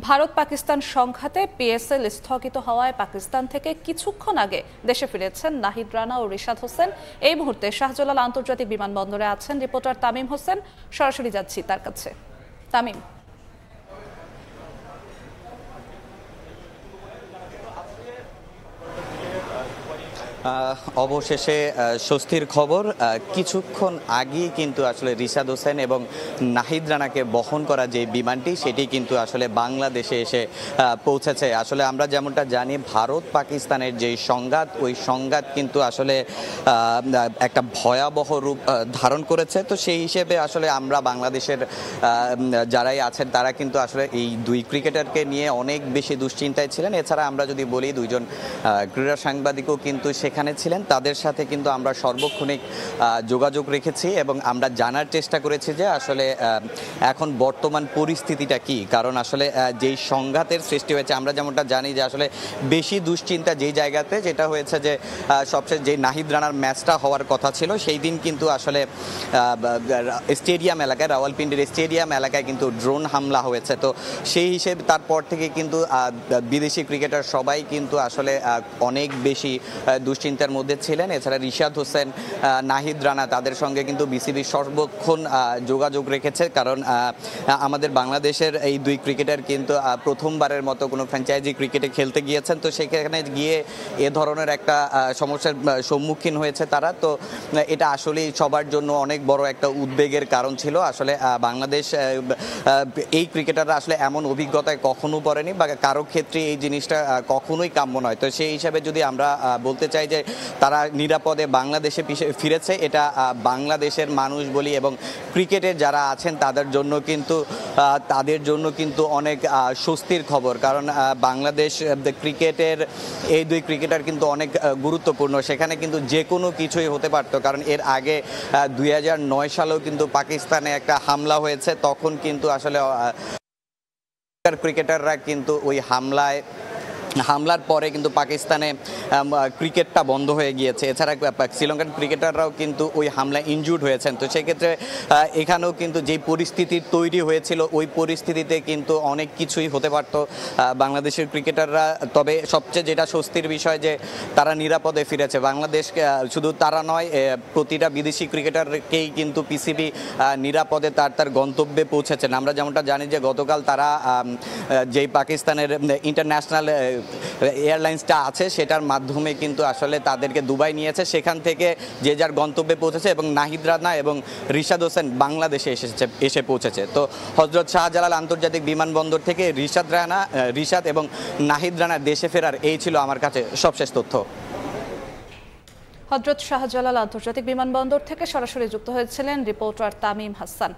ভারত পাকিস্তান সংঘাতে পিএসএল স্থগিত হওয়ায় পাকিস্তান থেকে কিছুক্ষণ আগে দেশে ফিরেছেন নাহিদ রানা ও রিশাদ হোসেন। এই মুহূর্তে শাহজালাল আন্তর্জাতিক বিমানবন্দরে আছেন রিপোর্টার তামিম হোসেন। সরাসরি যাচ্ছি তার কাছে। তামিম, অবশেষে স্বস্তির খবর। কিছুক্ষণ আগেই কিন্তু আসলে রিশাদ হোসেন এবং নাহিদ রানাকে বহন করা যে বিমানটি সেটি কিন্তু আসলে বাংলাদেশে এসে পৌঁছেছে। আসলে আমরা যেমনটা জানি ভারত পাকিস্তানের যে সংঘাত, ওই সংঘাত কিন্তু আসলে একটা ভয়াবহ রূপ ধারণ করেছে। তো সেই হিসেবে আসলে আমরা বাংলাদেশের যারাই আছেন তারা কিন্তু আসলে এই দুই ক্রিকেটারকে নিয়ে অনেক বেশি দুশ্চিন্তায় ছিলেন। এছাড়া আমরা যদি বলি দুইজন ক্রীড়া সাংবাদিকও কিন্তু সেখানে ছিলেন। তাদের সাথে কিন্তু আমরা সর্বক্ষণিক যোগাযোগ রেখেছি এবং আমরা জানার চেষ্টা করেছি যে আসলে এখন বর্তমান পরিস্থিতিটা কি। কারণ আসলে যেই সংঘাতের সৃষ্টি হয়েছে, আমরা যেমনটা জানি যে আসলে বেশি দুশ্চিন্তা যেই জায়গাতে যেটা হয়েছে যে সবচেয়ে যে নাহিদ রানার ম্যাচটা হওয়ার কথা ছিল সেই দিন কিন্তু আসলে স্টেডিয়াম এলাকায়, রাওয়ালপিন্ডির স্টেডিয়াম এলাকায় কিন্তু ড্রোন হামলা হয়েছে। তো সেই হিসেবে তারপর থেকে কিন্তু বিদেশি ক্রিকেটার সবাই কিন্তু আসলে অনেক বেশি দুশ্চিন্তার মধ্যে ছিলেন। এছাড়া রিশাদ হোসেন, নাহিদ রানা তাদের সঙ্গে কিন্তু বিসিবি সর্বক্ষণ যোগাযোগ রেখেছে। কারণ আমাদের বাংলাদেশের এই দুই ক্রিকেটার কিন্তু প্রথমবারের মতো কোনো ফ্র্যাঞ্চাইজি ক্রিকেটে খেলতে গিয়েছেন। তো সেখানে গিয়ে এ ধরনের একটা সমস্যার সম্মুখীন হয়েছে তারা। তো এটা আসলেই সবার জন্য অনেক বড় একটা উদ্বেগের কারণ ছিল। আসলে বাংলাদেশ এই ক্রিকেটাররা আসলে এমন অভিজ্ঞতায় কখনো পড়েনি বা কারো ক্ষেত্রে এই জিনিসটা কখনোই কাম্য নয়। তো সেই হিসাবে যদি আমরা বলতে চাই যে তারা নিরাপদে বাংলাদেশে ফিরেছে, এটা বাংলাদেশের মানুষ বলি এবং ক্রিকেটের যারা আছেন তাদের জন্য কিন্তু অনেক স্বস্তির খবর। কারণ বাংলাদেশ ক্রিকেটের এই দুই ক্রিকেটার কিন্তু অনেক গুরুত্বপূর্ণ। সেখানে কিন্তু যে কোনো কিছুই হতে পারতো। কারণ এর আগে 2009 সালেও কিন্তু পাকিস্তানে একটা হামলা হয়েছে। তখন কিন্তু আসলে ক্রিকেটাররা কিন্তু ওই হামলার পরে কিন্তু পাকিস্তানে ক্রিকেটটা বন্ধ হয়ে গিয়েছে। এছাড়া শ্রীলঙ্কান ক্রিকেটাররাও কিন্তু ওই হামলায় ইনজুর্ড হয়েছেন। তো সেক্ষেত্রে এখানেও কিন্তু যেই পরিস্থিতি তৈরি হয়েছিল ওই পরিস্থিতিতে কিন্তু অনেক কিছুই হতে পারত বাংলাদেশের ক্রিকেটাররা। তবে সবচেয়ে যেটা স্বস্তির বিষয় যে তারা নিরাপদে ফিরেছে। বাংলাদেশ শুধু তারা নয়, প্রতিটা বিদেশি ক্রিকেটারকেই কিন্তু পিসিবি নিরাপদে তার গন্তব্যে পৌঁছেছেন। আমরা যেমনটা জানি যে গতকাল তারা যেই পাকিস্তানের ইন্টারন্যাশনাল এয়ারলাইন্সটা আছে সেটার মাধ্যমে কিন্তু আসলে তাদেরকে দুবাই নিয়েছে। সেখান থেকে যে যার গন্তব্যে পৌঁছেছে এবং নাহিদ রানা এবং রিশাদ হোসেন বাংলাদেশে এসে পৌঁছেছে। তো হযরত শাহজালাল আন্তর্জাতিক বিমানবন্দর থেকে রিশাদ এবং নাহিদ রানা দেশে ফেরার এই ছিল আমার কাছে সবশেষ তথ্য। হযরত শাহজালাল আন্তর্জাতিক বিমানবন্দর থেকে সরাসরি যুক্ত হয়েছিলেন রিপোর্টার তামিম হাসান।